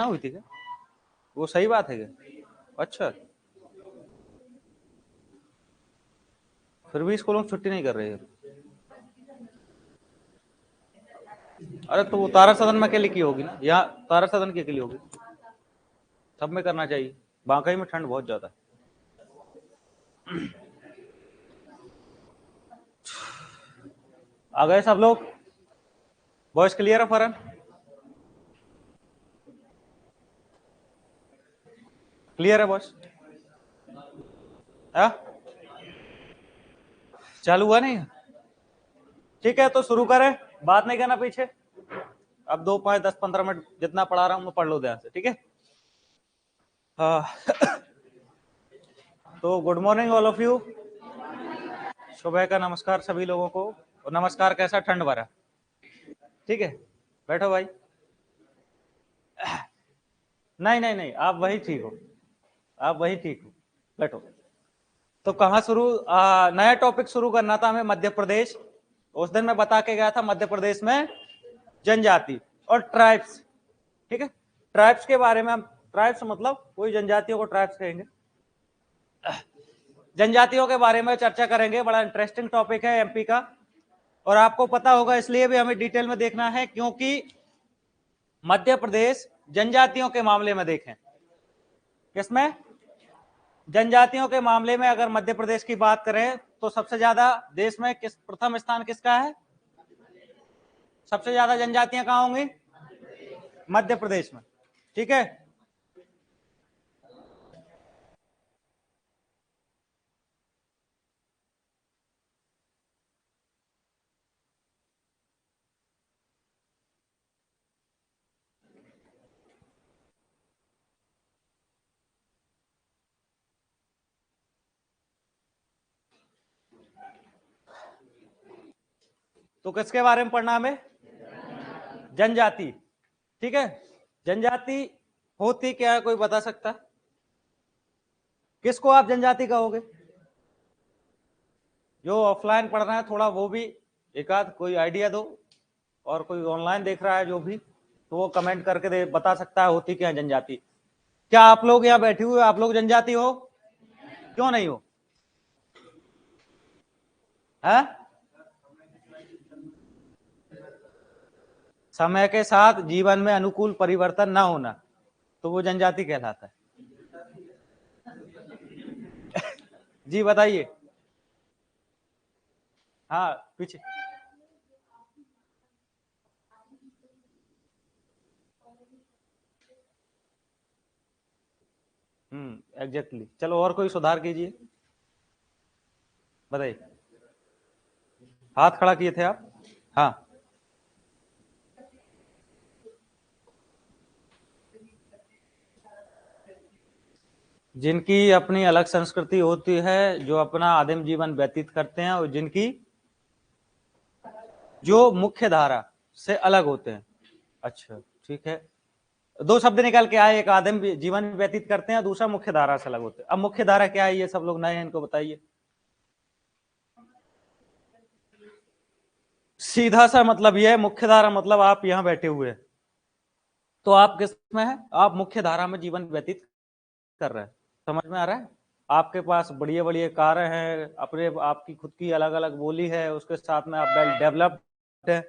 हुई थी क्या? वो सही बात है क्या? अच्छा, फिर भी स्कूलों में छुट्टी नहीं कर रहे हैं। अरे तो वो तारा सदन में अकेले की होगी ना, यहाँ तारा सदन की अकेली होगी, सब में करना चाहिए। बांकई में ठंड बहुत ज्यादा है। आ गए सब लोग? वॉइस क्लियर है फरन? क्लियर है वॉइस? चालू हुआ नहीं? ठीक है, तो शुरू करें, बात नहीं करना पीछे। अब 2 5 10 15 मिनट जितना पढ़ा रहा हूं मैं पढ़ लो ध्यान से, ठीक है? तो good morning all of you. सुबह का नमस्कार सभी लोगों को। और नमस्कार कैसा ठंड भरा, ठीक है? बैठो भाई। नहीं नहीं नहीं, आप वही ठीक हो, आप वही ठीक हो, बैठो। तो कहाँ शुरू, नया टॉपिक शुरू करना था हमें, मध्य प्रदेश। उस दिन मैं बता के गया था मध्य प्रदेश में जनजाति और ट्राइब्स, ठीक है? ट्राइब्स के बारे में हम, ट्राइब्स मतलब कोई जनजातियों को ट्राइब्स कहेंगे। जनजातियों के बारे में चर्चा करेंगे, बड़ा इंटरेस्टिंग टॉपिक है एमपी का। और आपको पता होगा, इसलिए भी हमें डिटेल में देखना है क्योंकि मध्य प्रदेश जनजातियों के मामले में देखें, किसमें? जनजातियों के मामले में अगर मध्य प्रदेश की बात करें तो सबसे ज्यादा देश में किस, प्रथम स्थान किसका है? सबसे ज्यादा जनजातियां कहां होंगी? मध्य प्रदेश में, ठीक है? तो किसके बारे में पढ़ना हमें? जनजाति, ठीक है? जनजाति होती क्या है, कोई बता सकता? किसको आप जनजाति कहोगे? जो ऑफलाइन पढ़ रहा है थोड़ा वो भी एक आध कोई आइडिया दो, और कोई ऑनलाइन देख रहा है जो भी, तो वो कमेंट करके दे, बता सकता है होती क्या है जनजाति। क्या आप लोग यहाँ बैठे हुए आप लोग जनजाति हो? क्यों नहीं हो? है? समय के साथ जीवन में अनुकूल परिवर्तन ना होना, तो वो जनजाति कहलाता है। जी बताइए। हाँ पीछे। एग्जैक्टली। चलो और कोई सुधार कीजिए, बताइए। हाथ खड़ा किए थे आप? हाँ। जिनकी अपनी अलग संस्कृति होती है, जो अपना आदिम जीवन व्यतीत करते हैं, और जिनकी जो मुख्य धारा से अलग होते हैं। अच्छा ठीक है, दो शब्द निकल के आए, एक आदिम जीवन व्यतीत करते हैं, दूसरा मुख्य धारा से अलग होते हैं। अब मुख्य धारा क्या है, ये सब लोग नए हैं, इनको बताइए। सीधा सा मतलब ये है, मुख्य धारा मतलब आप यहां बैठे हुए हैं, तो आप किस में है? आप मुख्य धारा में जीवन व्यतीत कर रहे हैं। समझ में आ रहा है? आपके पास बढ़िया बढ़िया कार हैं, अपने आपकी खुद की अलग अलग बोली है, उसके साथ में आप वेल डेवलप्ड है।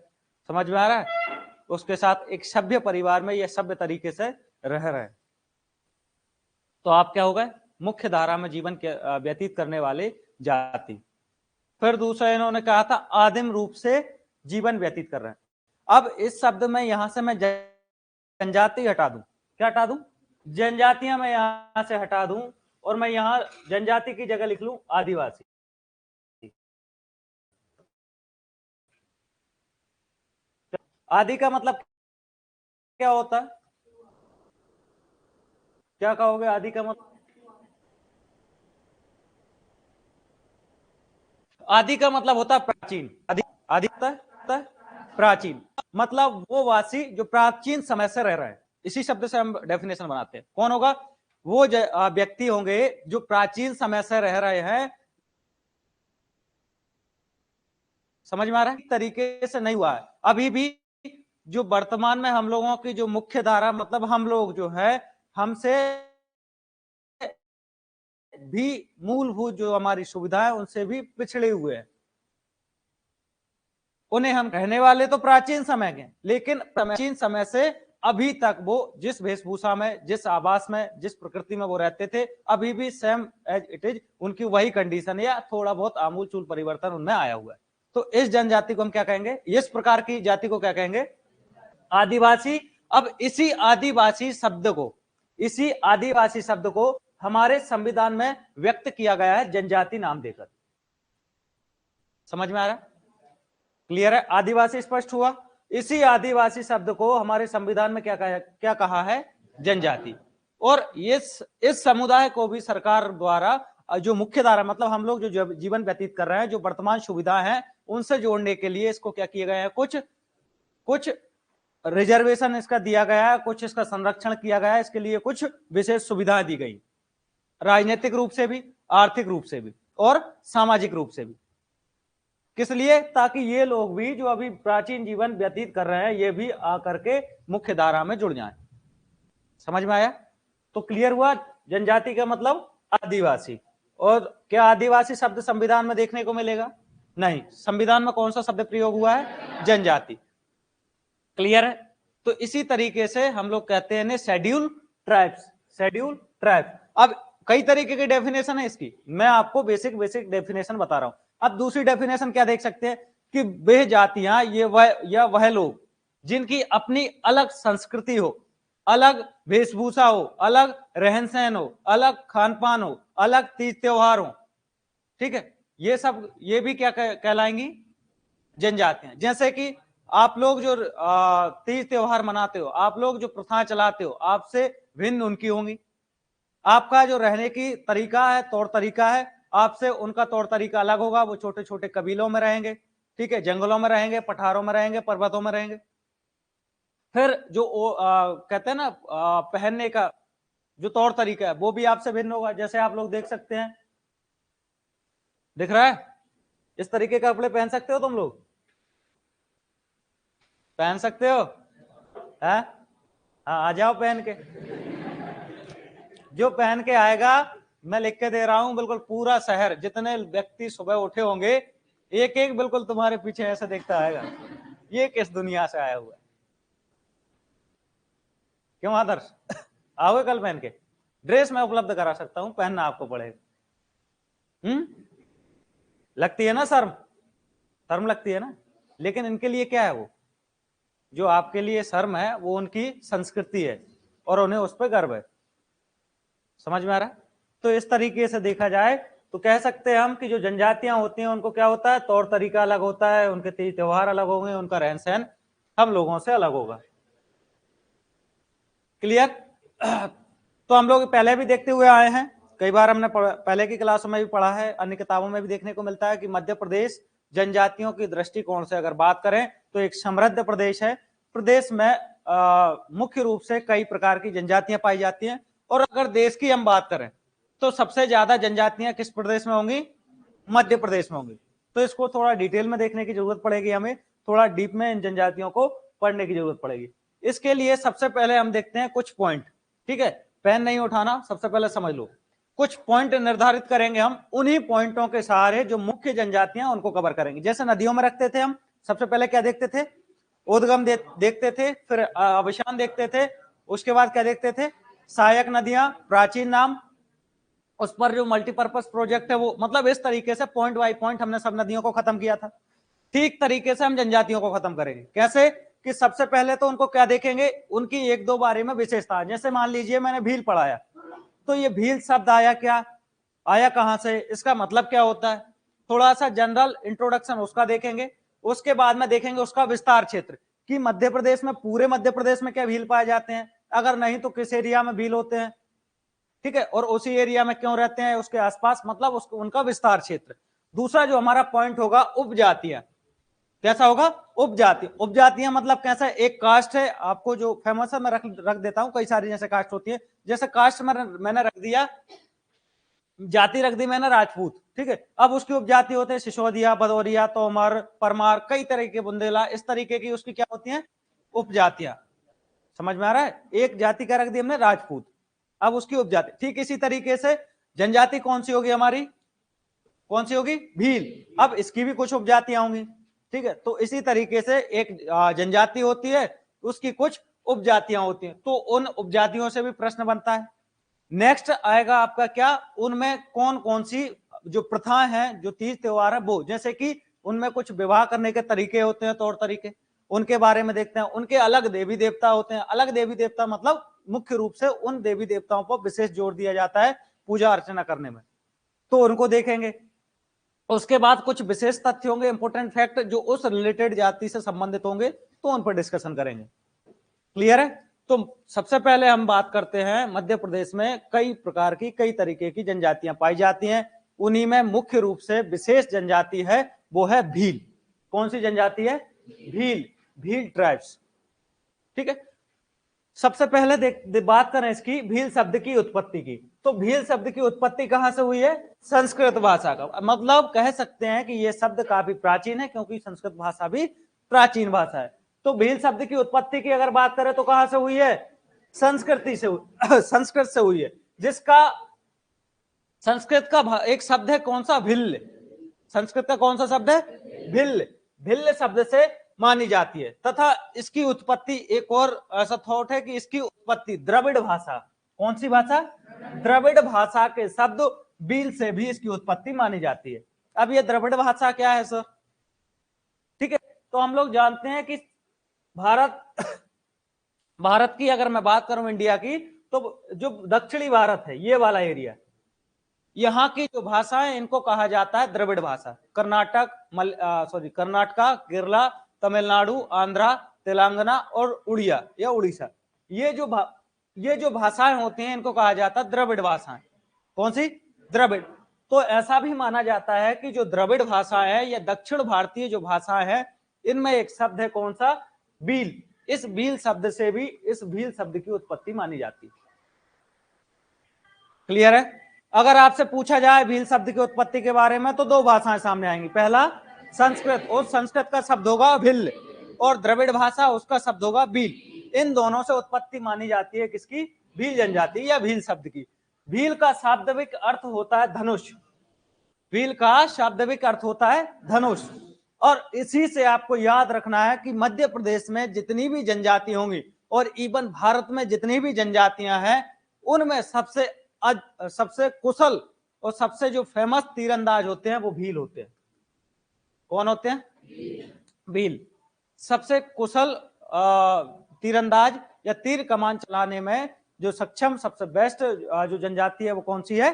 समझ में आ रहा है? उसके साथ एक सभ्य परिवार में या सभ्य तरीके से रह रहे हैं, तो आप क्या हो गए? मुख्य धारा में जीवन व्यतीत करने वाले जाति। फिर दूसरा इन्होंने कहा था आदिम रूप से जीवन व्यतीत कर रहे हैं। अब इस शब्द में यहां से मैं जनजाति हटा दूं, क्या हटा दूं? जनजातियां मैं यहां से हटा दूं, और मैं यहां जनजाति की जगह लिख लूं आदिवासी। आदि का मतलब क्या होता है? क्या कहोगे आदि का मतलब? आदि का मतलब होता है प्राचीन। आदि, आदि होता है प्राचीन, मतलब वो वासी जो प्राचीन समय से रह रहे हैं। इसी शब्द से हम डेफिनेशन बनाते हैं। कौन होगा? वो व्यक्ति होंगे जो प्राचीन समय से रह रहे हैं। समझ में आ रहा है? तरीके से नहीं हुआ है अभी भी। जो वर्तमान में हम लोगों की जो मुख्य धारा मतलब हम लोग जो है हमसे भी मूलभूत जो हमारी सुविधा है उनसे भी पिछड़े हुए हैं। उन्हें हम कहने वाले तो प्राचीन समय के, लेकिन प्राचीन समय से अभी तक वो जिस वेशभूषा में, जिस आवास में, जिस प्रकृति में वो रहते थे, अभी भी सेम एज इट इज उनकी वही कंडीशन या थोड़ा बहुत आमूलचूल परिवर्तन उनमें आया हुआ है। तो इस जनजाति को हम क्या कहेंगे, इस प्रकार की जाति को क्या कहेंगे, आदिवासी। अब इसी आदिवासी शब्द को हमारे संविधान में व्यक्त किया गया है जनजाति नाम देकर। समझ में आ रहा है? क्लियर है? आदिवासी स्पष्ट हुआ। इसी आदिवासी शब्द को हमारे संविधान में क्या कहा है, जनजाति। और इस समुदाय को भी सरकार द्वारा जो मुख्य धारा मतलब हम लोग जो जीवन व्यतीत कर रहे हैं, जो वर्तमान सुविधा है उनसे जोड़ने के लिए इसको क्या किया गया है, कुछ रिजर्वेशन इसका दिया गया है, कुछ इसका संरक्षण किया गया है, इसके लिए कुछ विशेष सुविधाएं दी गई, राजनीतिक रूप से भी, आर्थिक रूप से भी और सामाजिक रूप से भी। किस लिए? ताकि ये लोग भी जो अभी प्राचीन जीवन व्यतीत कर रहे हैं ये भी आकर के मुख्य धारा में जुड़ जाएं। समझ में आया? तो क्लियर हुआ, जनजाति का मतलब आदिवासी। और क्या आदिवासी शब्द संविधान में देखने को मिलेगा? नहीं। संविधान में कौन सा शब्द प्रयोग हुआ है? जनजाति। क्लियर है? तो इसी तरीके से हम लोग कहते हैं शेड्यूल ट्राइब्स। Schedule tribes. अब कई तरीके की डेफिनेशन है इसकी, मैं आपको बेसिक डेफिनेशन बता रहा हूं। अब दूसरी डेफिनेशन क्या देख सकते हैं कि वे जातियां वह लोग जिनकी अपनी अलग संस्कृति हो, अलग वेशभूषा हो, अलग रहन सहन हो, अलग खान पान हो, अलग तीज त्योहार हो। ठीक है, ये भी क्या कहलाएंगी, जनजातियां। जैसे कि आप लोग जो तीज त्योहार मनाते हो, आप लोग जो प्रथा चलाते हो, आपसे भिन्न उनकी होंगी। आपका जो रहने की तरीका है, तौर तरीका है, आपसे उनका तौर तरीका अलग होगा। वो छोटे छोटे कबीलों में रहेंगे, ठीक है, जंगलों में रहेंगे, पठारों में रहेंगे, पर्वतों में रहेंगे। फिर जो कहते हैं ना पहनने का जो तौर तरीका है वो भी आपसे भिन्न होगा। जैसे आप लोग देख सकते हैं, दिख रहा है, इस तरीके के कपड़े पहन सकते हो तुम लोग? पहन सकते हो? हाँ, आ जाओ पहन के। जो पहन के आएगा, मैं लिख के दे रहा हूं, बिल्कुल पूरा शहर जितने व्यक्ति सुबह उठे होंगे, एक एक बिल्कुल तुम्हारे पीछे ऐसे देखता आएगा, ये किस दुनिया से आया हुआ है। क्यों आदर्श, आओगे कल पहन के? ड्रेस मैं उपलब्ध करा सकता हूं, पहनना आपको पड़ेगा। लगती है ना शर्म लगती है ना, लेकिन इनके लिए क्या है, वो जो आपके लिए शर्म है वो उनकी संस्कृति है और उन्हें उस पर गर्व है। समझ में आ रहा है? तो इस तरीके से देखा जाए तो कह सकते हैं हम कि जो जनजातियां होती हैं उनको क्या होता है, तौर तरीका अलग होता है, उनके तीज त्योहार अलग होंगे, उनका रहन सहन हम लोगों से अलग होगा। क्लियर? तो हम लोग पहले भी देखते हुए आए हैं, कई बार हमने पहले की क्लासों में भी पढ़ा है, अन्य किताबों में भी देखने को मिलता है कि मध्य प्रदेश जनजातियों की दृष्टिकोण से अगर बात करें तो एक समृद्ध प्रदेश है। प्रदेश में मुख्य रूप से कई प्रकार की जनजातियां पाई जाती हैं। और अगर देश की हम बात करें तो सबसे ज्यादा जनजातियां किस प्रदेश में होंगी? मध्य प्रदेश में होंगी। तो इसको थोड़ा डिटेल में देखने की जरूरत पड़ेगी, हमें थोड़ा डीप में इन जनजातियों को पढ़ने की जरूरत पड़ेगी। इसके लिए सबसे पहले हम देखते हैं कुछ पॉइंट। ठीक है, पेन नहीं उठाना, सबसे पहले समझ लो। कुछ पॉइंट निर्धारित करेंगे हम, उन्हीं पॉइंटों के सहारे जो मुख्य जनजातियां उनको कवर करेंगे। जैसे नदियों में रखते थे हम, सबसे पहले क्या देखते थे? उद्गम देखते थे, फिर अवशान देखते थे, उसके बाद क्या देखते थे? सहायक नदियां, प्राचीन नाम, उस पर जो मल्टीपर्पज प्रोजेक्ट है वो, मतलब इस तरीके से पॉइंट बाय पॉइंट हमने सब नदियों को खत्म किया था। ठीक तरीके से हम जनजातियों को खत्म करेंगे। कैसे? कि सबसे पहले तो उनको क्या देखेंगे, उनकी एक दो बारे में विशेषता। जैसे मान लीजिए मैंने भील पढ़ाया, तो ये भील शब्द आया क्या, आया कहां से, इसका मतलब क्या होता है, थोड़ा सा जनरल इंट्रोडक्शन उसका देखेंगे। उसके बाद में देखेंगे उसका विस्तार क्षेत्र, कि मध्य प्रदेश में, पूरे मध्य प्रदेश में क्या भील पाए जाते हैं, अगर नहीं तो किस एरिया में भील होते हैं, ठीक है, और उसी एरिया में क्यों रहते हैं, उसके आसपास, मतलब उसको उनका विस्तार क्षेत्र। दूसरा जो हमारा पॉइंट होगा, उपजातियां। कैसा होगा? उपजातियां मतलब कैसा? एक कास्ट है, आपको जो फेमस है मैं रख देता हूं, कई सारी जैसे कास्ट होती है। जैसे कास्ट मैंने रख दिया, जाति रख दी मैंने राजपूत, ठीक है। अब उसकी उपजाति होते हैं सिसोदिया, भदौरिया, तोमर, परमार, कई तरह के, बुंदेला, इस तरीके की उसकी क्या होती है? उपजातियां। समझ में आ रहा है? एक जाति का रख दी हमने राजपूत, अब उसकी उपजाति। ठीक इसी तरीके से जनजाति कौन सी होगी हमारी, कौन सी होगी, भील। अब इसकी भी कुछ उपजातियां होंगी, ठीक है। तो इसी तरीके से एक जनजाति होती है, उसकी कुछ उपजातियां होती हैं, तो उन उपजातियों से भी प्रश्न बनता है। नेक्स्ट आएगा आपका क्या, उनमें कौन कौन सी जो प्रथाएं हैं, जो तीज त्योहार है वो, जैसे कि उनमें कुछ विवाह करने के तरीके होते हैं, तौर तरीके, उनके बारे में देखते हैं। उनके अलग देवी देवता होते हैं, अलग देवी देवता मतलब मुख्य रूप से उन देवी देवताओं पर विशेष जोर दिया जाता है पूजा अर्चना करने में, तो उनको देखेंगे। उसके बाद कुछ विशेष तथ्य होंगे, इंपोर्टेंट फैक्ट, जो उस रिलेटेड जाति से संबंधित होंगे, तो उन पर डिस्कशन करेंगे। क्लियर है? तो सबसे पहले हम बात करते हैं, मध्य प्रदेश में कई प्रकार की, कई तरीके की जनजातियां पाई जाती हैं। उन्हीं में मुख्य रूप से विशेष जनजाति है वो है भील। कौन सी जनजाति है? भील, भील ट्राइब्स। ठीक है, सबसे पहले बात करें इसकी भील शब्द की उत्पत्ति की, तो भील शब्द की उत्पत्ति कहां से हुई है? संस्कृत भाषा का। मतलब कह सकते हैं कि यह शब्द काफी प्राचीन है, क्योंकि संस्कृत भाषा भी प्राचीन भाषा है। तो भील शब्द की उत्पत्ति की अगर बात करें तो कहां से हुई है? संस्कृति से संस्कृत से हुई है, जिसका संस्कृत का एक शब्द है कौन सा? भिल्ल। संस्कृत का कौन सा शब्द है? भिल्ल। भिल्ल शब्द से मानी जाती है। तथा इसकी उत्पत्ति, एक और ऐसा थॉट है कि इसकी उत्पत्ति द्रविड़ भाषा, कौन सी भाषा? द्रविड़ भाषा के शब्द बील से भी इसकी उत्पत्ति मानी जाती है। अब ये द्रविड़ भाषा क्या है सर? ठीक है, तो हम लोग जानते हैं कि भारत भारत की अगर मैं बात करूं, इंडिया की, तो जो दक्षिणी भारत है, ये वाला एरिया, यहाँ की जो भाषा है इनको कहा जाता है द्रविड़ भाषा। कर्नाटक, कर्नाटका, केरला, तमिलनाडु, आंध्रा, तेलंगाना और उड़िया या उड़ीसा, ये जो भाषाएं होती हैं इनको कहा जाता है द्रविड़ भाषाएं। कौन सी? द्रविड़। तो ऐसा भी माना जाता है कि जो द्रविड़ भाषा है या दक्षिण भारतीय जो भाषा है, इनमें एक शब्द है कौन सा? बील। इस बील शब्द से भी, इस भील शब्द की उत्पत्ति मानी जाती है। क्लियर है? अगर आपसे पूछा जाए भील शब्द की उत्पत्ति के बारे में, तो दो भाषाएं सामने आएंगी। पहला संस्कृत, और संस्कृत का शब्द होगा भिल्ल, और द्रविड़ भाषा उसका शब्द होगा भील। इन दोनों से उत्पत्ति मानी जाती है किसकी? भील जनजाति या भील शब्द की। भील का शाब्दिक अर्थ होता है धनुष। भील का शाब्दिक अर्थ होता है धनुष। और इसी से आपको याद रखना है कि मध्य प्रदेश में जितनी भी जनजाति होंगी, और इवन भारत में जितनी भी जनजातियां हैं, उनमें सबसे कुशल और सबसे जो फेमस तीरंदाज होते हैं वो भील होते हैं। कौन होते हैं? भील। सबसे कुशल तीरंदाज या तीर कमान चलाने में जो सक्षम, सबसे बेस्ट जो जनजाति है वो कौन सी है?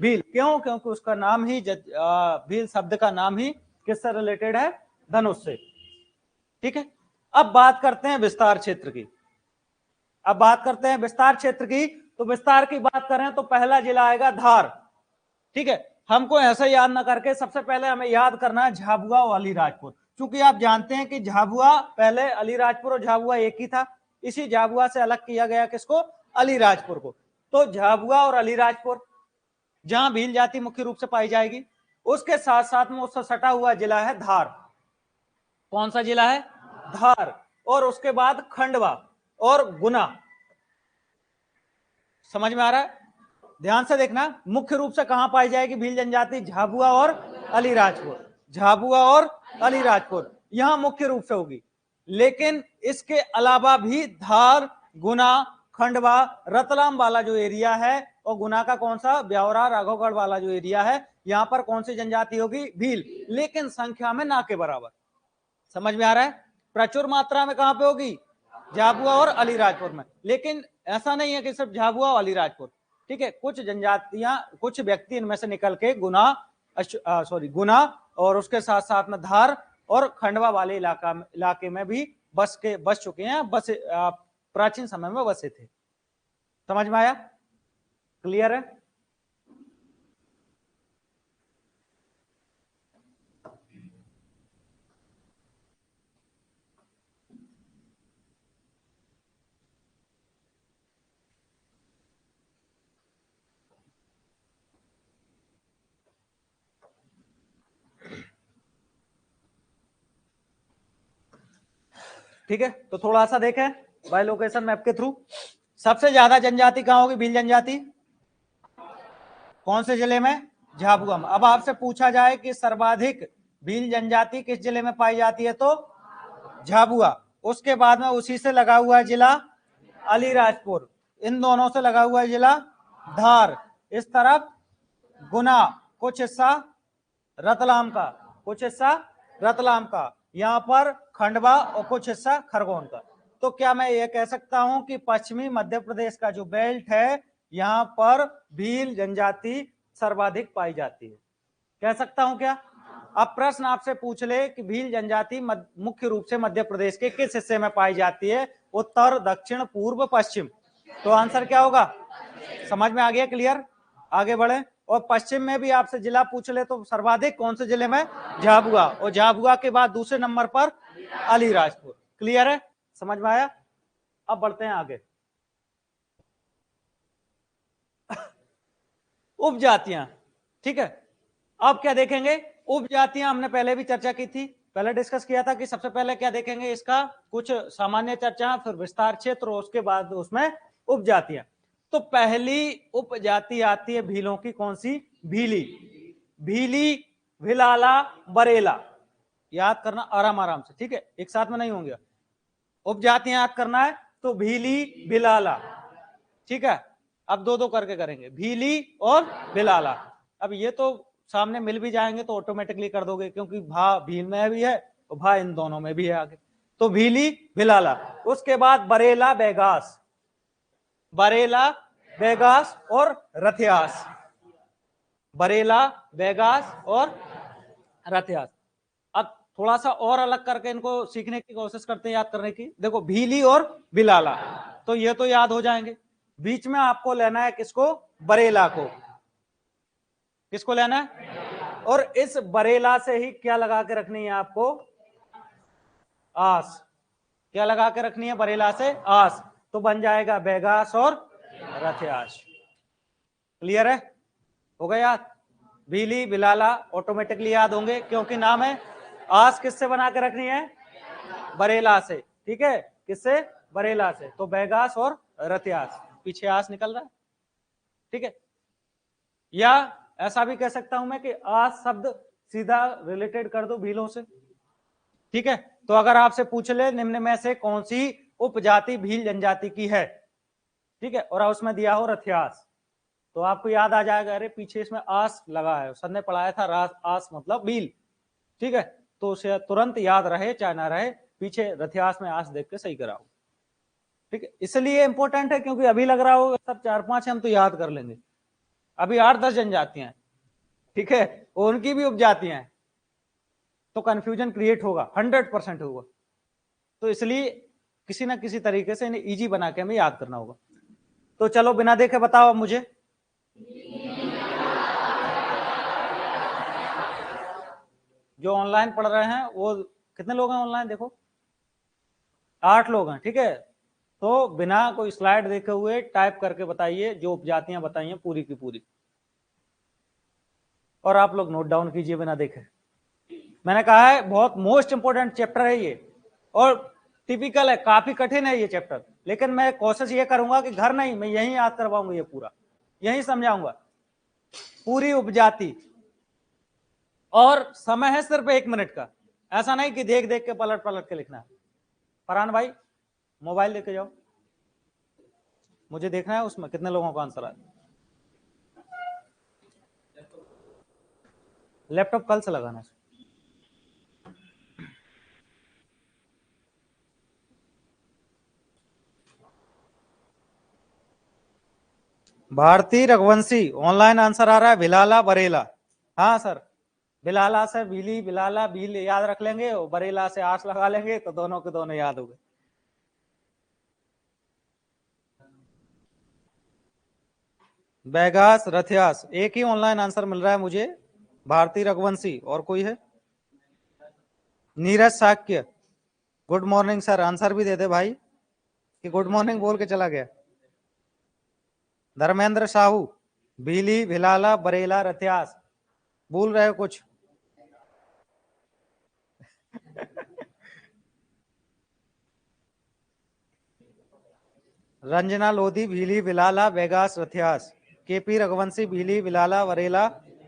भील। क्यों? क्योंकि उसका नाम ही, भील शब्द का नाम ही किससे रिलेटेड है? धनुष से। ठीक है, अब बात करते हैं विस्तार क्षेत्र की। अब बात करते हैं विस्तार क्षेत्र की, तो विस्तार की बात करें तो पहला जिला आएगा धार। ठीक है, हमको ऐसे याद ना करके सबसे पहले हमें याद करना है झाबुआ और अलीराजपुर। क्योंकि आप जानते हैं कि झाबुआ पहले, अलीराजपुर और झाबुआ एक ही था। इसी झाबुआ से अलग किया गया किसको? अलीराजपुर को। तो झाबुआ और अलीराजपुर जहां भील जाति मुख्य रूप से पाई जाएगी, उसके साथ साथ में उससे सटा हुआ जिला है धार। कौन सा जिला है? धार। और उसके बाद खंडवा और गुना। समझ में आ रहा है? ध्यान से देखना, मुख्य रूप से कहां पाई जाएगी भील जनजाति? झाबुआ और अलीराजपुर। झाबुआ और अलीराजपुर यहां मुख्य रूप से होगी। लेकिन इसके अलावा भी धार, गुना, खंडवा, रतलाम वाला जो एरिया है, और गुना का कौन सा? ब्यावरा, राघवगढ़ वाला जो एरिया है, यहां पर कौन सी जनजाति होगी? भील। लेकिन संख्या में ना के बराबर। समझ में आ रहा है? प्रचुर मात्रा में कहां पे होगी? झाबुआ और अलीराजपुर में। लेकिन ऐसा नहीं है कि सिर्फ झाबुआ और अलीराजपुर। ठीक है, कुछ जनजातियां, कुछ व्यक्ति इनमें से निकल के गुना और उसके साथ साथ में धार और खंडवा वाले इलाके में भी बस चुके हैं, प्राचीन समय में बसे थे। समझ में आया? क्लियर है? ठीक है, तो थोड़ा सा देखें बाय लोकेशन मैप के थ्रू। सबसे ज्यादा जनजाति कहाँ होगी? भील जनजाति कौन से जिले में? झाबुआ में। अब आपसे पूछा जाए कि सर्वाधिक भील जनजाति किस जिले में पाई जाती है, तो झाबुआ। उसके बाद में उसी से लगा हुआ जिला अलीराजपुर, इन दोनों से लगा हुआ जिला धार, इस तरफ गुना, कुछ हिस्सा रतलाम का, कुछ हिस्सा रतलाम का, यहाँ पर खंडवा और कुछ हिस्सा खरगोन का। तो क्या मैं ये कह सकता हूं कि पश्चिमी मध्य प्रदेश का जो बेल्ट है यहाँ पर भील जनजाति सर्वाधिक पाई जाती है, कह सकता हूं क्या? अब प्रश्न आपसे पूछ ले कि भील जनजाति मुख्य रूप से मध्य प्रदेश के किस हिस्से में पाई जाती है? उत्तर, दक्षिण, पूर्व, पश्चिम। तो आंसर क्या होगा? समझ में आ गया? क्लियर? आगे बढ़े। और पश्चिम में भी आपसे जिला पूछ ले तो सर्वाधिक कौन से जिले में? झाबुआ, और झाबुआ के बाद दूसरे नंबर पर अलीराजपुर। क्लियर है? समझ में आया? अब बढ़ते हैं आगे। उपजातियां, ठीक है। अब क्या देखेंगे? उपजातियां हमने पहले भी चर्चा की थी, पहले डिस्कस किया था कि सबसे पहले क्या देखेंगे, इसका कुछ सामान्य चर्चा, फिर विस्तार क्षेत्र, और उसके बाद उसमें उपजातियां। तो पहली उपजाति आती है भीलों की, कौन सी? भीली। भीली, भिलाला, बरेला, याद करना आराम आराम से, ठीक है, एक साथ में नहीं होंगे। उपजातियां याद करना है तो भीली, भिलाला, ठीक है। अब दो दो करके करेंगे, भीली और भिलाला। अब ये तो सामने मिल भी जाएंगे तो ऑटोमेटिकली कर दोगे, क्योंकि भा भील में भी है और भा इन दोनों में भी है आगे। तो भीली, भिलाला। उसके बाद बरेला, बेगास, बरेला, बेगास और रथियास, बरेला, बेगास और रथियास। अब थोड़ा सा और अलग करके इनको सीखने की कोशिश करते हैं, याद करने की। देखो, भीली और भिलाला, तो ये तो याद हो जाएंगे। बीच में आपको लेना है किसको? बरेला को। किसको लेना है? और इस बरेला से ही क्या लगा के रखनी है आपको? आस। क्या लगा के रखनी है बरेला से? आस। तो बन जाएगा बेगास और रथियास। क्लियर है? हो गया याद? भीली, भिलाला ऑटोमेटिकली याद होंगे, क्योंकि नाम है। आस किससे बना के रखनी है? बरेला से, ठीक है। किससे? बरेला से। तो बेगास और रथियास, पीछे आस निकल रहा है, ठीक है। या ऐसा भी कह सकता हूं मैं कि आस शब्द सीधा रिलेटेड कर दो भीलों से, ठीक है। तो अगर आपसे पूछ ले निम्न में से कौन सी उपजाति भील जनजाति की है, ठीक है, और उसमें दिया हो रथियास, तो आपको याद आ जाएगा, अरे पीछे इसमें आस लगा है, सर ने पढ़ाया था रास, आस मतलब भील, ठीक है। तो उसे तुरंत याद रहे चाहे ना रहे, पीछे रथियास में आस देख के सही कराओ, ठीक है। इसलिए इंपॉर्टेंट है क्योंकि अभी लग रहा होगा सब 4-5 हम तो याद कर लेंगे, अभी 8-10 जनजातियां हैं, ठीक है, उनकी भी उपजातियां हैं, तो कंफ्यूजन क्रिएट होगा, 100% होगा। तो इसलिए किसी ना किसी तरीके से इन्हें इजी बना के हमें याद करना होगा। तो चलो बिना देखे बताओ अब मुझे, जो ऑनलाइन पढ़ रहे हैं वो कितने लोग हैं ऑनलाइन? देखो 8 लोग हैं, ठीक है। तो बिना कोई स्लाइड देखे हुए टाइप करके बताइए जो उपजातियां बताई हैं पूरी की पूरी, और आप लोग नोट डाउन कीजिए बिना देखे। मैंने कहा है बहुत मोस्ट इंपोर्टेंट चैप्टर है ये, और टिपिकल है, काफी कठिन है ये चैप्टर, लेकिन मैं कोशिश ये करूंगा कि घर नहीं, मैं यहीं याद करवाऊंगा, ये पूरा यहीं समझाऊंगा, पूरी उपजाति। और समय है सिर्फ 1 मिनट का, ऐसा नहीं कि देख देख के पलट पलट के लिखना है। फरहान भाई मोबाइल लेके जाओ, मुझे देखना है उसमें कितने लोगों का आंसर आया। लैपटॉप कल से लगाना है। भारती रघुवंशी ऑनलाइन आंसर आ रहा है, भिलाला, बरेला। हाँ सर, भिलाला से भीली, भिलाला भील याद रख लेंगे, और बरेला से आस लगा लेंगे, तो दोनों के दोनों याद हो गए। बैगास, रथियास, एक ही ऑनलाइन आंसर मिल रहा है मुझे, भारती रघुवंशी। और कोई है? Neeraj Shakya, good morning sir, answer भी दे दे भाई, कि गुड मॉर्निंग बोल के चला गया। धर्मेंद्र साहू, भीली, भिलाला, बरेला, रथियास, भूल रहे हो कुछ? रंजना लोधी भीली विलाला बैगास रथियास, केपी रघुवंशी भीली विलाला वरेला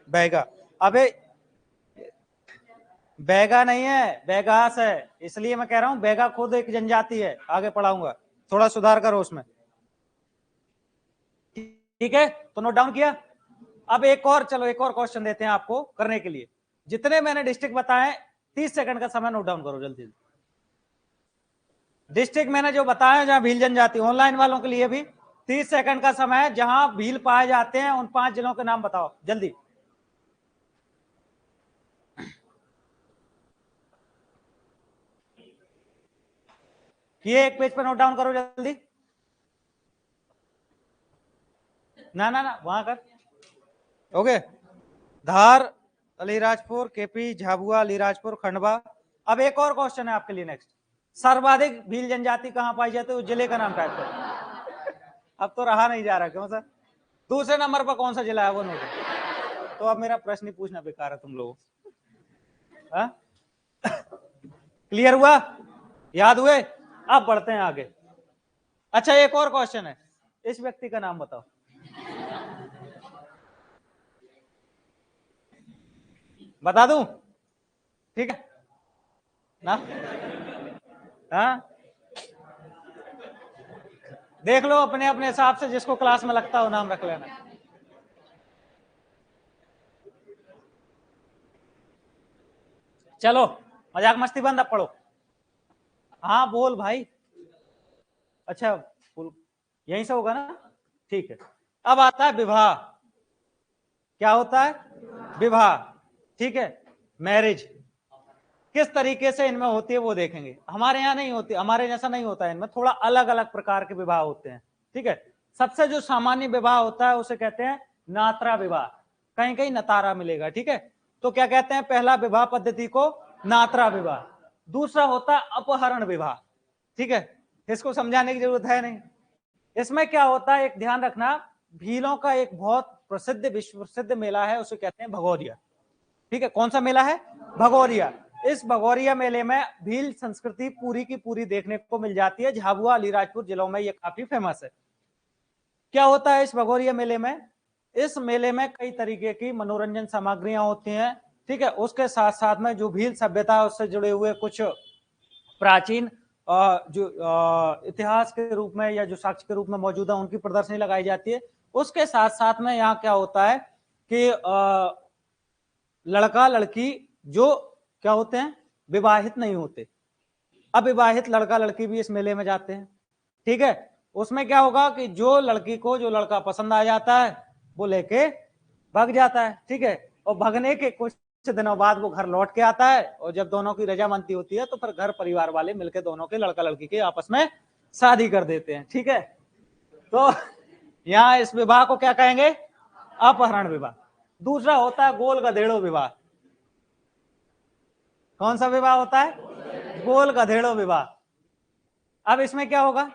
बैगा। अबे बैगा नहीं है, बैगास है, इसलिए मैं कह रहा हूं बैगा खुद एक जनजाति है, आगे पढ़ाऊंगा, थोड़ा सुधार करो उसमें। ठीक है, तो नोट डाउन किया। अब एक और, चलो एक और क्वेश्चन देते हैं आपको करने के लिए। जितने मैंने डिस्ट्रिक्ट बताए 30 सेकंड का समय नोट डाउन करो जल्दी। डिस्ट्रिक्ट मैंने जो बताया जहां भील जनजाति, ऑनलाइन वालों के लिए भी 30 सेकंड का समय है, जहां भील पाए जाते हैं उन 5 जिलों के नाम बताओ जल्दी। ये एक पेज पर नोट डाउन करो जल्दी। ना ना ना वहां कर। ओके, धार, अलीराजपुर, केपी, झाबुआ, अलीराजपुर, खंडवा। अब एक और क्वेश्चन है आपके लिए नेक्स्ट। सर्वाधिक भील जनजाति कहां पाई जाती है, उस जिले का नाम टाइप करो। अब तो रहा नहीं जा रहा, क्यों सर? दूसरे नंबर पर कौन सा जिला है वो नोट। तो अब मेरा प्रश्न ही पूछना बेकार है तुम लोगों। क्लियर हुआ, याद हुए? अब बढ़ते हैं आगे। अच्छा एक और क्वेश्चन है, इस व्यक्ति का नाम बताओ। बता दूं? ठीक है ना? हाँ, देख लो अपने अपने हिसाब से, जिसको क्लास में लगता हो नाम रख लेना। चलो मजाक मस्ती बंद, अब पढ़ो। हाँ बोल भाई। अच्छा यहीं से होगा ना? ठीक है। अब आता है विवाह। क्या होता है? विवाह। ठीक है, मैरिज किस तरीके से इनमें होती है वो देखेंगे। हमारे यहाँ नहीं होती, हमारे जैसा नहीं होता है, इनमें थोड़ा अलग अलग प्रकार के विवाह होते हैं। ठीक है, सबसे जो सामान्य विवाह होता है उसे कहते हैं नात्रा विवाह, कहीं कहीं नतारा मिलेगा। ठीक है, तो क्या कहते हैं पहला विवाह पद्धति को? नात्रा विवाह। दूसरा होता है अपहरण विवाह। ठीक है, इसको समझाने की जरूरत है नहीं। इसमें क्या होता है, एक ध्यान रखना, भीलों का एक बहुत प्रसिद्ध विश्व प्रसिद्ध मेला है, उसे कहते हैं भगोरिया। ठीक है, कौन सा मेला है? भगोरिया। इस भगोरिया मेले में भील संस्कृति पूरी की पूरी देखने को मिल जाती है। झाबुआ अलीराजपुर जिलों में ये काफी फेमस है। क्या होता है इस भगोरिया मेले में? इस मेले में कई तरीके की मनोरंजन सामग्रियां होती हैं। ठीक है, उसके साथ साथ में जो भील सभ्यता है उससे जुड़े हुए कुछ प्राचीन जो इतिहास के रूप में या जो साक्ष्य के रूप में मौजूद है उनकी प्रदर्शनी लगाई जाती है। उसके साथ साथ में यहाँ क्या होता है कि लड़का लड़की जो क्या होते हैं, विवाहित नहीं होते, अविवाहित लड़का लड़की भी इस मेले में जाते हैं। ठीक है, उसमें क्या होगा कि जो लड़की को जो लड़का पसंद आ जाता है वो लेके भाग जाता है। ठीक है, और भागने के कुछ दिनों बाद वो घर लौट के आता है, और जब दोनों की रजामंदी होती है तो फिर घर परिवार वाले मिलकर दोनों के लड़का लड़की के आपस में शादी कर देते हैं। ठीक है, तो यहाँ इस विवाह को क्या कहेंगे? अपहरण विवाह। दूसरा होता है गोल गधेड़ो विवाह। कौन सा विवाह होता है? गोल गधेड़ो विवाह। अब इसमें क्या होगा,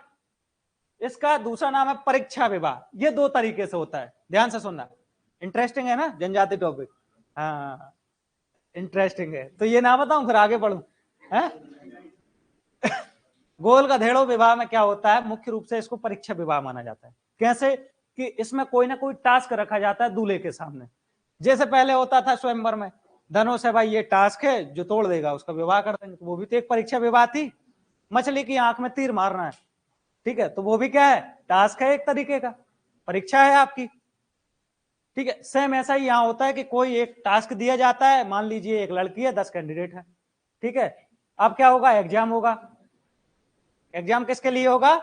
इसका दूसरा नाम है परीक्षा विवाह। ये दो तरीके से होता है, ध्यान से सुनना, इंटरेस्टिंग है ना जनजाति टॉपिक। हाँ इंटरेस्टिंग है, तो ये ना बताऊं फिर आगे बढ़ूं? गोल गधेड़ो विवाह में क्या होता है, मुख्य रूप से इसको परीक्षा विवाह माना जाता है। कैसे कि इसमें कोई ना कोई टास्क रखा जाता है दूल्हे के सामने। जैसे पहले होता था स्वयंवर में, धनों से भाई ये टास्क है, जो तोड़ देगा उसका विवाह कर देंगे, तो वो भी तो एक परीक्षा विवाह थी। मछली की आंख में तीर मारना है, ठीक है, तो वो भी क्या है, टास्क है, एक तरीके का परीक्षा है आपकी। ठीक है, सेम ऐसा ही यहां होता है कि कोई एक टास्क दिया जाता है, मान लीजिए एक लड़की है, 10 कैंडिडेट है। ठीक है, अब क्या होगा, एग्जाम होगा। एग्जाम किसके लिए होगा?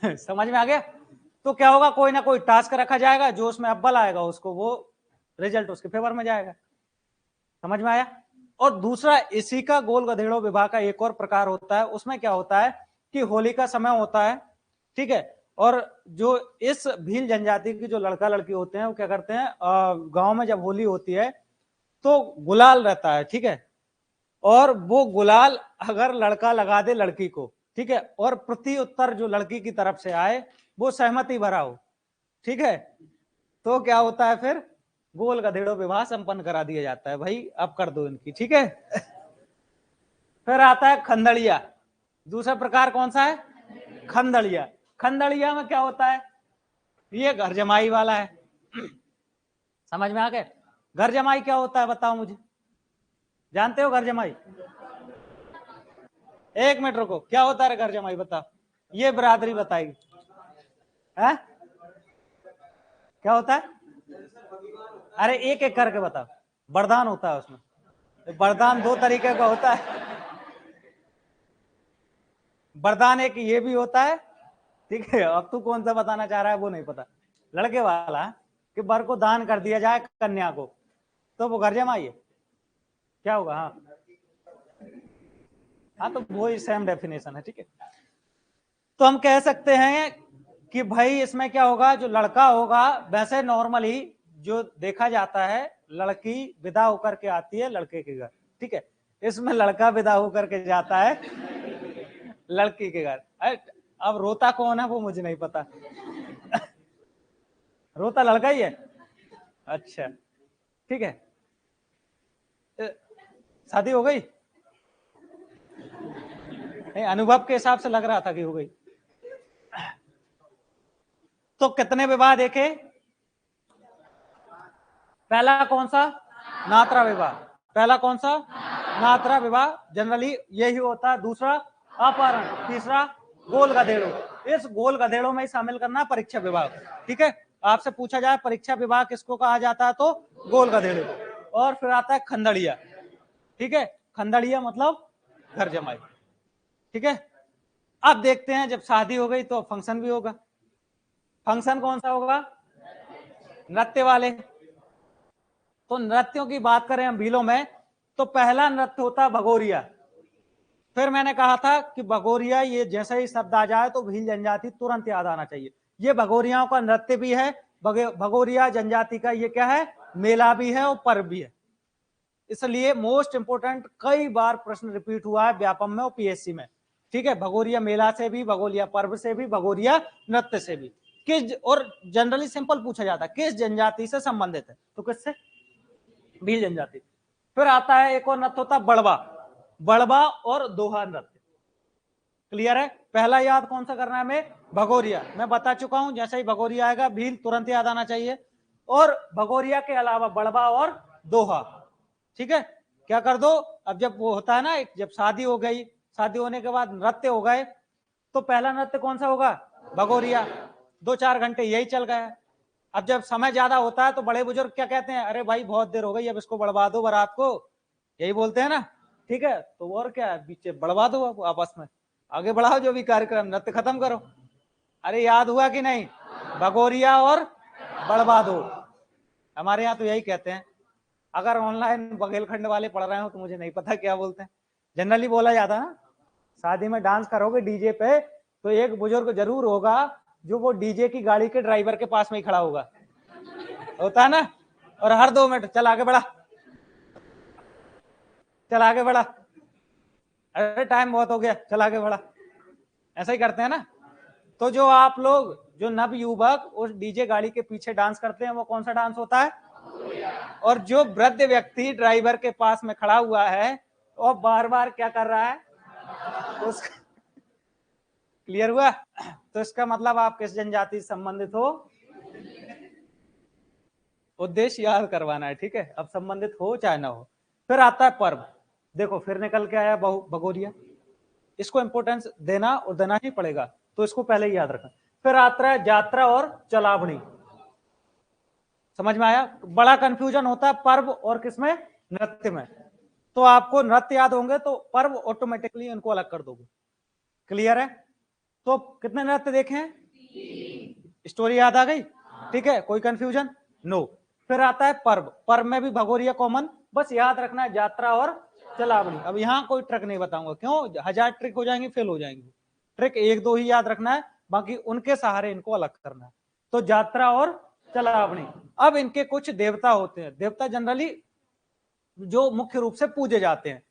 समझ में आ गया? तो क्या होगा, कोई ना कोई टास्क रखा जाएगा, जो उसमें अव्वल आएगा उसको वो रिजल्ट उसके फेवर में जाएगा। समझ में आया? और दूसरा इसी का गोल गधेड़ों विवाह का एक और प्रकार होता है, उसमें क्या होता है कि होली का समय होता है। ठीक है, और जो इस भील जनजाति की जो लड़का लड़की होते हैं वो क्या करते हैं, गांव में जब होली होती है तो गुलाल रहता है। ठीक है, और वो गुलाल अगर लड़का लगा दे लड़की को, ठीक है, और प्रति उत्तर जो लड़की की तरफ से आए वो सहमति भरा हो, ठीक है, तो क्या होता है, फिर गोल गधेड़ो विवाह संपन्न करा दिया जाता है। भाई अब कर दो इनकी। ठीक है, फिर आता है खंदड़िया। दूसरा प्रकार कौन सा है? खंदड़िया। खंदड़िया में क्या होता है? ये घर जमाई वाला है। समझ में आ गए? घर जमाई क्या होता है बताओ मुझे, जानते हो घर जमाई? एक मिनट रुको, क्या होता है घर जमाई बताओ, ये बिरादरी बताएगी है? क्या होता है? अरे एक एक करके बताओ। वरदान होता है उसमें, वरदान दो तरीके का होता है। वरदान एक ये भी होता है, ठीक है, अब तू कौन सा बताना चाह रहा है वो नहीं पता, लड़के वाला कि वर को दान कर दिया जाए कन्या को, तो वो घर जमाई है, क्या होगा? हाँ हाँ, तो वो ही सेम डेफिनेशन है, ठीक है। तो हम कह सकते हैं कि भाई इसमें क्या होगा, जो लड़का होगा वैसे नॉर्मली जो देखा जाता है लड़की विदा होकर के आती है लड़के के घर, ठीक है, इसमें लड़का विदा होकर के जाता है लड़की के घर। अब रोता कौन है वो मुझे नहीं पता। रोता लड़का ही है, अच्छा ठीक है। शादी हो गई? अनुभव के हिसाब से लग रहा था कि हो गई। तो कितने विवाह देखे? पहला कौन सा? नात्रा विवाह। पहला कौन सा? नात्रा विवाह, जनरली यही होता है। दूसरा अपहरण, तीसरा गोल गधेड़ो। इस गोल गधेड़ों में ही शामिल करना परीक्षा विवाह, ठीक है। आपसे पूछा जाए परीक्षा विवाह किसको कहा जाता है तो गोल गधेड़ो। और फिर आता है खंदड़िया, ठीक है, खंदड़िया मतलब घर जमाई, ठीक है। अब देखते हैं जब शादी हो गई तो फंक्शन भी होगा। फंक्शन कौन सा होगा? नृत्य वाले। तो नृत्यों की बात करें हम भीलों में, तो पहला नृत्य होता है भगोरिया। फिर मैंने कहा था कि भगोरिया, ये जैसे ही शब्द आ जाए तो भील जनजाति तुरंत याद आना चाहिए। ये भगोरियाओं का नृत्य भी है, भगोरिया जनजाति का ये क्या है, मेला भी है और पर्व भी है। इसलिए मोस्ट इंपोर्टेंट, कई बार प्रश्न रिपीट हुआ है व्यापम में और पीएससी में, ठीक है। भगोरिया मेला से भी, भगोरिया पर्व से भी, भगोरिया नृत्य से भी। किस, और जनरली सिंपल पूछा जाता है किस जनजाति से संबंधित है, तो किससे? भील जनजाति। फिर आता है एक और नृत्य होता है बड़वा। बड़वा और दोहा नृत्य, क्लियर है? पहला याद कौन सा करना है हमें? भगोरिया। मैं बता चुका हूं, जैसे ही भगोरिया आएगा भील तुरंत याद आना चाहिए। और भगोरिया के अलावा बड़वा और दोहा, ठीक है। क्या कर दो, अब जब वो होता है ना, जब शादी हो गई, शादी होने के बाद नृत्य हो गए, तो पहला नृत्य कौन सा होगा? भगोरिया। 2-4 घंटे यही चल गया। अब जब समय ज्यादा होता है तो बड़े बुजुर्ग क्या कहते हैं, अरे भाई बहुत देर हो गई, अब इसको बढ़वा दो बारात को, यही बोलते हैं ना, ठीक है। तो और क्या है, बीच बढ़वा दो आपस में, आगे बढ़ाओ जो भी कार्यक्रम, नृत्य खत्म करो। अरे याद हुआ कि नहीं? भगोरिया और बढ़वा दो, हमारे यहाँ तो यही कहते हैं। अगर ऑनलाइन बघेलखंड वाले पढ़ रहे हो तो मुझे नहीं पता क्या बोलते हैं, जनरली बोला जाता ना, शादी में डांस करोगे डीजे पे तो एक बुजुर्ग जरूर होगा जो वो डीजे की गाड़ी के ड्राइवर के पास में ही खड़ा होगा, होता है ना। और हर 2 मिनट चल आगे बढ़ा, चल आगे बढ़ा, अरे टाइम बहुत हो गया, चल आगे बढ़ा, ऐसा ही करते हैं ना। तो जो आप लोग, जो नव युवक उस डीजे गाड़ी के पीछे डांस करते हैं वो कौन सा डांस होता है? और जो वृद्ध व्यक्ति ड्राइवर के पास में खड़ा हुआ है और बार बार क्या कर रहा है, तो क्लियर हुआ? तो इसका मतलब आप किस जनजाति से संबंधित हो? उद्देश्य याद करवाना है, ठीक है। अब संबंधित हो चाहे ना हो। फिर आता है पर्व। देखो फिर निकल के आया भगोरिया, इसको इंपोर्टेंस देना और देना ही पड़ेगा, तो इसको पहले ही याद रखना। फिर आता है यात्रा और चलावनी। समझ में आया? बड़ा कंफ्यूजन होता है पर्व और किसमें? नृत्य में। तो आपको नृत्य याद होंगे तो पर्व ऑटोमेटिकली इनको अलग कर दोगे, क्लियर है? तो कितने नृत्य देखे हैं? स्टोरी याद आ गई, ठीक है, कोई कंफ्यूजन? नो। फिर आता है पर्व। पर्व में भी भगोरिया कॉमन, बस याद रखना है यात्रा और चलावनी। अब यहाँ कोई ट्रिक नहीं बताऊंगा, क्यों? 1000 ट्रिक हो जाएंगे, फेल हो जाएंगे। ट्रिक 1-2 ही याद रखना है, बाकी उनके सहारे इनको अलग करना है। तो यात्रा और चलावनी। अब इनके कुछ देवता होते हैं, देवता जनरली जो मुख्य रूप से पूजे जाते हैं,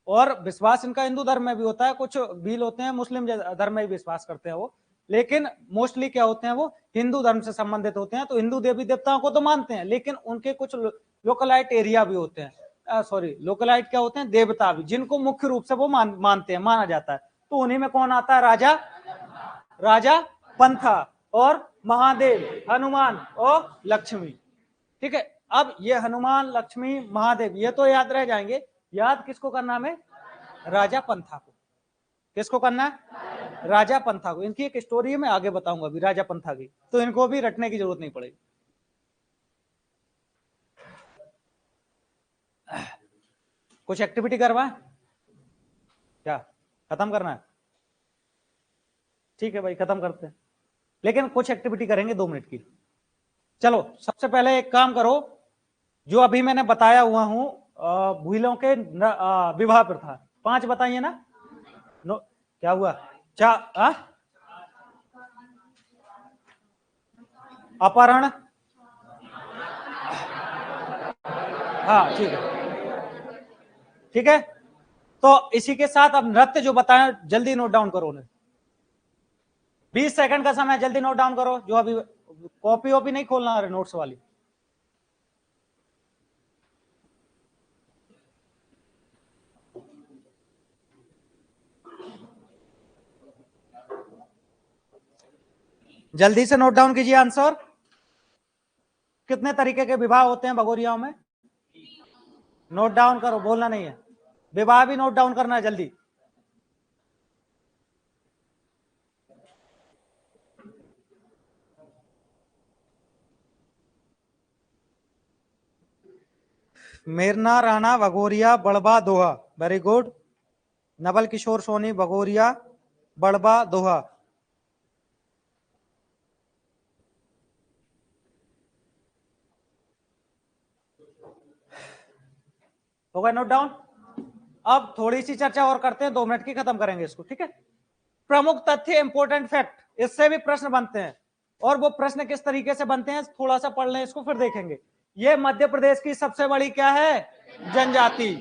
और विश्वास इनका हिंदू धर्म में भी होता है, कुछ भील होते हैं मुस्लिम धर्म में भी विश्वास करते हैं वो, लेकिन मोस्टली क्या होते हैं वो हिंदू धर्म से संबंधित होते हैं। तो हिंदू देवी देवताओं को तो मानते हैं, लेकिन उनके कुछ लोकलाइट एरिया भी होते हैं, सॉरी लोकलाइट क्या होते हैं, देवता भी, जिनको मुख्य रूप से वो मानते हैं, माना जाता है। तो उन्हीं में कौन आता है? राजा राजा पंथा और महादेव हनुमान और लक्ष्मी। ठीक है, अब ये हनुमान लक्ष्मी महादेव ये तो याद रह जाएंगे, याद किसको करना हमें? राजा पंथा को। किसको करना है? राजा पंथा को। इनकी एक स्टोरी मैं आगे बताऊंगा अभी राजा पंथा की, तो इनको भी रटने की जरूरत नहीं पड़ेगी। कुछ एक्टिविटी करवाएं क्या? खत्म करना है? ठीक है भाई, खत्म करते हैं, लेकिन कुछ एक्टिविटी करेंगे 2 मिनट की। चलो सबसे पहले एक काम करो, जो अभी मैंने बताया हुआ हूं भूलों के विवाह प्रथा 5 बताइए ना। क्या हुआ? अपहरण, हाँ ठीक है, ठीक है। तो इसी के साथ अब नृत्य जो बताएं जल्दी नोट डाउन करो उन्हें। 20 सेकंड का समय, जल्दी नोट डाउन करो। जो अभी कॉपी वॉपी नहीं खोलना है नोट्स वाली। जल्दी से नोट डाउन कीजिए आंसर। कितने तरीके के विवाह होते हैं भगोरियाओं में? नोट डाउन करो, बोलना नहीं है। विवाह भी नोट डाउन करना है जल्दी। मेरना राणा भगोरिया बड़बा दोहा, वेरी गुड। नवल किशोर सोनी भगोरिया बड़बा दोहा। हो गया नोट डाउन? अब थोड़ी सी चर्चा और करते हैं, 2 मिनट की, खत्म करेंगे इसको, ठीक है। प्रमुख तथ्य, इंपोर्टेंट फैक्ट, इससे भी प्रश्न बनते हैं, और वो प्रश्न किस तरीके से बनते हैं थोड़ा सा पढ़ लें इसको, फिर देखेंगे। ये मध्य प्रदेश की सबसे बड़ी क्या है? जनजाति।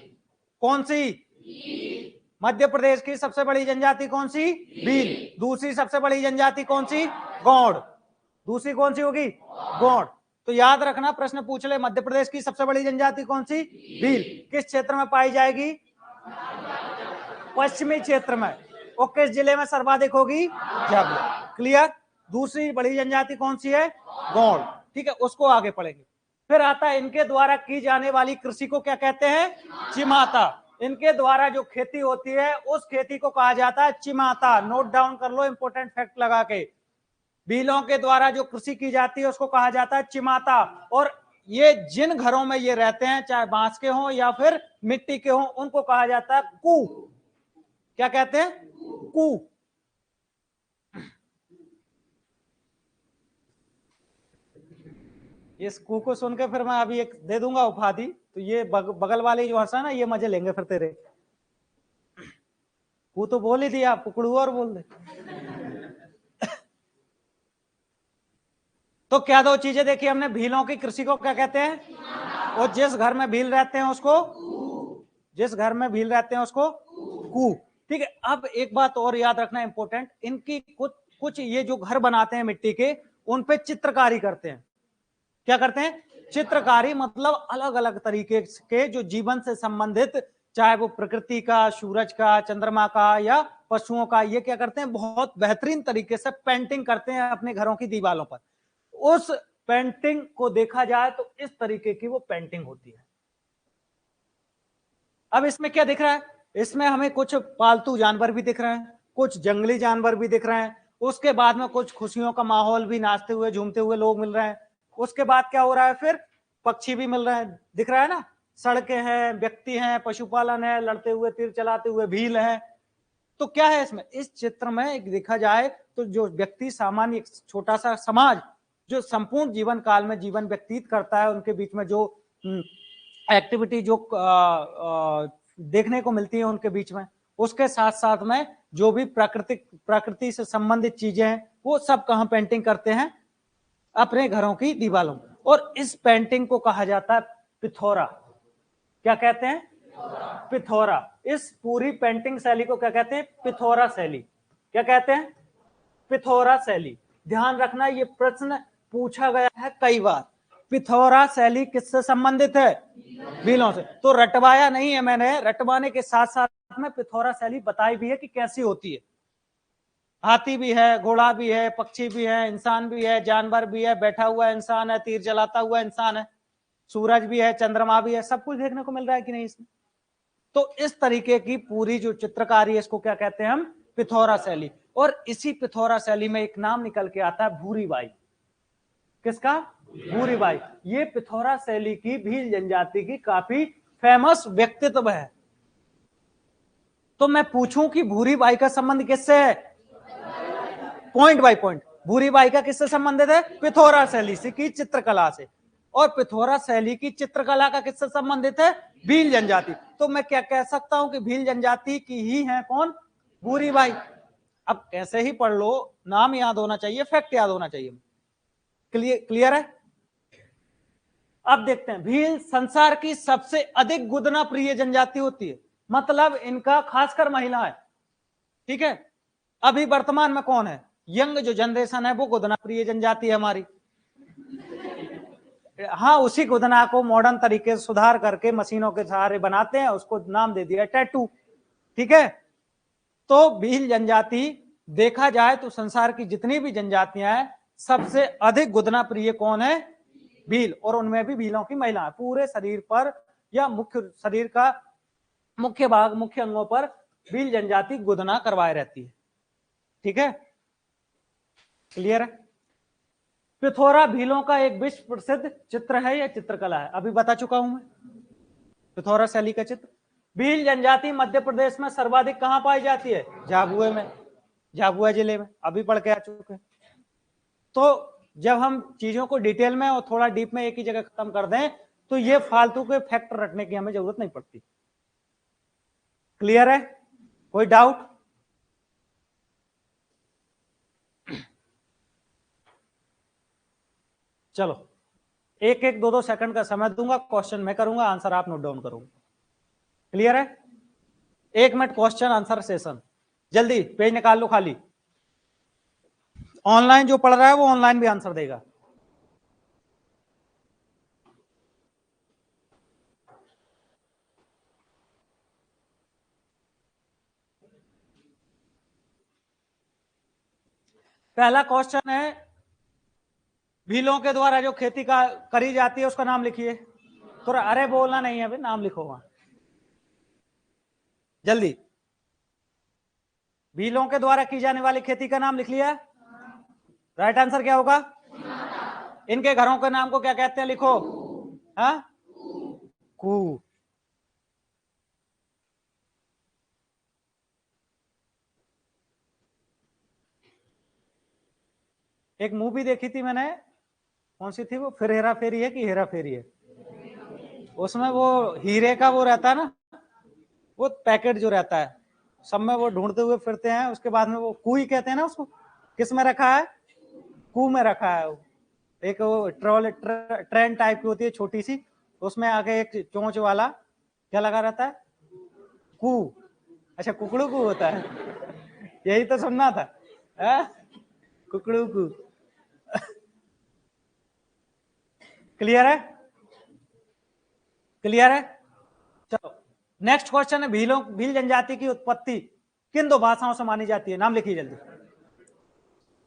कौन सी? मध्य प्रदेश की सबसे बड़ी जनजाति कौन सी? भील। दूसरी सबसे बड़ी जनजाति कौन सी? गौड़। दूसरी कौन सी होगी? गौड़। तो याद रखना, प्रश्न पूछ ले, मध्य प्रदेश की सबसे बड़ी जनजाति कौन सी? भील। किस क्षेत्र में पाई जाएगी? पश्चिमी क्षेत्र में। और किस जिले में सर्वाधिक होगी? झाबुआ। क्लियर? दूसरी बड़ी जनजाति कौन सी है? गौड़। ठीक है, उसको आगे पढ़ेंगे। फिर आता है इनके द्वारा की जाने वाली कृषि को क्या कहते हैं? चिमाता। इनके द्वारा जो खेती होती है उस खेती को कहा जाता है चिमाता। नोट डाउन कर लो इंपोर्टेंट फैक्ट लगा के। भीलों के द्वारा जो कृषि की जाती है उसको कहा जाता है चिमाता। और ये जिन घरों में ये रहते हैं, चाहे बांस के हों या फिर मिट्टी के हों, उनको कहा जाता है कू। क्या कहते हैं? कू। इस कू को सुन के फिर मैं अभी एक दे दूंगा उपाधि, तो ये बगल वाले जो हंसा ना, ये मजे लेंगे फिर तेरे। कू तो बोल ही दिया, पुकड़ू और बोल दे। तो क्या 2 चीजें देखी हमने? भीलों की कृषि को क्या कहते हैं? और जिस घर में भील रहते हैं उसको, जिस घर में भील रहते हैं उसको कू। ठीक है, अब एक बात और याद रखना इंपॉर्टेंट, इनकी कुछ ये जो घर बनाते हैं मिट्टी के, उन पे चित्रकारी करते हैं। क्या करते हैं? चित्रकारी। मतलब अलग अलग तरीके के जो जीवन से संबंधित, चाहे वो प्रकृति का, सूरज का, चंद्रमा का या पशुओं का, ये क्या करते हैं? बहुत बेहतरीन तरीके से पेंटिंग करते हैं अपने घरों की दीवारों पर। उस पेंटिंग को देखा जाए तो इस तरीके की वो पेंटिंग होती है। अब इसमें क्या दिख रहा है? इसमें हमें कुछ पालतू जानवर भी दिख रहे हैं, कुछ जंगली जानवर भी दिख रहे हैं, उसके बाद में कुछ खुशियों का माहौल भी, नाचते हुए झूमते हुए लोग मिल रहे हैं। उसके बाद क्या हो रहा है? फिर पक्षी भी मिल रहे हैं, दिख रहा है ना, सड़कें हैं, व्यक्ति हैं, पशुपालन है, लड़ते हुए, तीर चलाते हुए भील है। तो क्या है इसमें? इस चित्र में एक देखा जाए तो जो व्यक्ति सामान्य छोटा सा समाज जो संपूर्ण जीवन काल में जीवन व्यतीत करता है, उनके बीच में जो एक्टिविटी जो देखने को मिलती है उनके बीच में, उसके साथ साथ में जो भी प्रकृति से संबंधित चीजें हैं वो सब कहां पेंटिंग करते हैं? अपने घरों की दीवारों। और इस पेंटिंग को कहा जाता है पिथौरा। क्या कहते हैं? पिथौरा। इस पूरी पेंटिंग शैली को क्या कहते हैं? पिथौरा शैली। क्या कहते हैं? पिथौरा शैली। ध्यान रखना, ये प्रश्न पूछा गया है कई बार। पिथौरा शैली किससे संबंधित है? भीलों से। तो रटवाया नहीं है मैंने, रटवाने के साथ साथ में पिथौरा शैली बताई भी है कि कैसी होती है। हाथी भी है, घोड़ा भी है, पक्षी भी है, इंसान भी है, जानवर भी है, बैठा हुआ इंसान है, तीर चलाता हुआ इंसान है, सूरज भी है, चंद्रमा भी है, सब कुछ देखने को मिल रहा है कि नहीं इसमें। तो इस तरीके की पूरी जो चित्रकारी है इसको क्या कहते हैं हम, पिथौरा शैली। और इसी पिथौरा शैली में एक नाम निकल के आता है भूरीबाई। किसका? भूरीबाई। ये पिथौरा शैली की भील जनजाति की काफी फेमस व्यक्तित्व है। तो मैं पूछूं कि भूरीबाई का संबंध किससे है? पॉइंट बाय पॉइंट, भूरीबाई का किससे संबंधित है? पिथौरा शैली से की चित्रकला से। और पिथौरा शैली की चित्रकला का किससे संबंधित है? भील जनजाति। तो मैं क्या कह सकता हूं कि भील जनजाति की ही है कौन? भूरीबाई। अब कैसे ही पढ़ लो, नाम याद होना चाहिए, फैक्ट याद होना चाहिए। क्लियर है? अब देखते हैं, भील संसार की सबसे अधिक गुदना प्रिय जनजाति होती है, मतलब इनका खासकर महिला है। ठीक है, अभी वर्तमान में कौन है? यंग जो जनरेशन है वो गुदना प्रिय जनजाति है हमारी। हाँ, उसी गुदना को मॉडर्न तरीके से सुधार करके मशीनों के सहारे बनाते हैं, उसको नाम दे दिया टैटू। ठीक है, तो भील जनजाति देखा जाए तो संसार की जितनी भी जनजातियां हैं सबसे अधिक गुदना प्रिय कौन है? भील। और उनमें भी भीलों की महिला पूरे शरीर पर या मुख्य शरीर का मुख्य भाग, मुख्य अंगों पर भील जनजाति गुदना करवाए रहती है। ठीक है, क्लियर है? पिथौरा भीलों का एक विश्व प्रसिद्ध चित्र है या चित्रकला है, अभी बता चुका हूं मैं, पिथौरा शैली का चित्र। भील जनजाति मध्य प्रदेश में सर्वाधिक कहां पाई जाती है? झाबुआ में, झाबुआ जिले में, अभी पढ़ के आ चुके हैं। तो जब हम चीजों को डिटेल में और थोड़ा डीप में एक ही जगह खत्म कर दें तो ये फालतू के फैक्ट रटने की हमें जरूरत नहीं पड़ती। क्लियर है? कोई डाउट? चलो, एक एक दो दो सेकंड का समय दूंगा, क्वेश्चन मैं करूंगा, आंसर आप नोट डाउन करोगे। क्लियर है? 1 मिनट क्वेश्चन आंसर सेशन, जल्दी पेज निकाल लो खाली। ऑनलाइन जो पढ़ रहा है वो ऑनलाइन भी आंसर देगा। पहला क्वेश्चन है, भीलों के द्वारा जो खेती का करी जाती है उसका नाम लिखिए। थोड़ा अरे बोलना नहीं है, नाम लिखो वहां जल्दी। भीलों के द्वारा की जाने वाली खेती का नाम लिख लिया? राइट आंसर क्या होगा? इनके घरों के नाम को क्या कहते हैं? लिखो। हाँ, कू। एक मूवी देखी थी मैंने, कौन सी थी वो, फिर हेरा फेरी है कि हेरा फेरी है? उसमें वो हीरे का वो रहता है ना, वो पैकेट जो रहता है, सब में वो ढूंढते हुए फिरते हैं, उसके बाद में वो कू ही कहते हैं ना उसको। किस में रखा है? कू में रखा है। एक वो ट्रेन टाइप की होती है छोटी सी, उसमें आगे एक चोंच वाला क्या लगा रहता है? कू। अच्छा, कुकड़ू कू होता है। यही तो सुनना था, कुकड़ू कू। क्लियर है? क्लियर है? चलो, नेक्स्ट क्वेश्चन है, भील जनजाति की उत्पत्ति किन दो भाषाओं से मानी जाती है? नाम लिखिए जल्दी,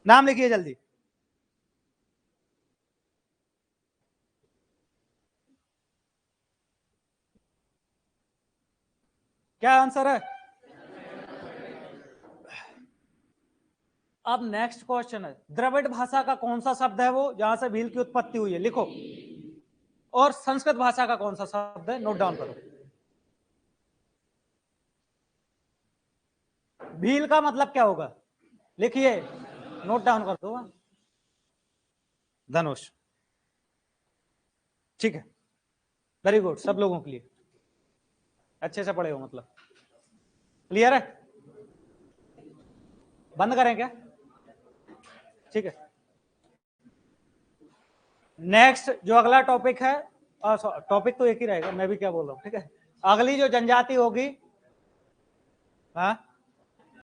नाम लिखिए जल्दी। क्या आंसर है? अब नेक्स्ट क्वेश्चन है, द्रविड़ भाषा का कौन सा शब्द है वो जहां से भील की उत्पत्ति हुई है? लिखो। और संस्कृत भाषा का कौन सा शब्द है? नोट डाउन करो। भील का मतलब क्या होगा? लिखिए, नोट डाउन कर दो। धनुष। ठीक है, वेरी गुड, सब लोगों के लिए अच्छे से पढ़े हो मतलब। क्लियर है? बंद करें क्या? ठीक है, नेक्स्ट जो अगला टॉपिक है, टॉपिक तो एक ही रहेगा, मैं भी क्या बोल रहा हूं। ठीक है, अगली जो जनजाति होगी, हाँ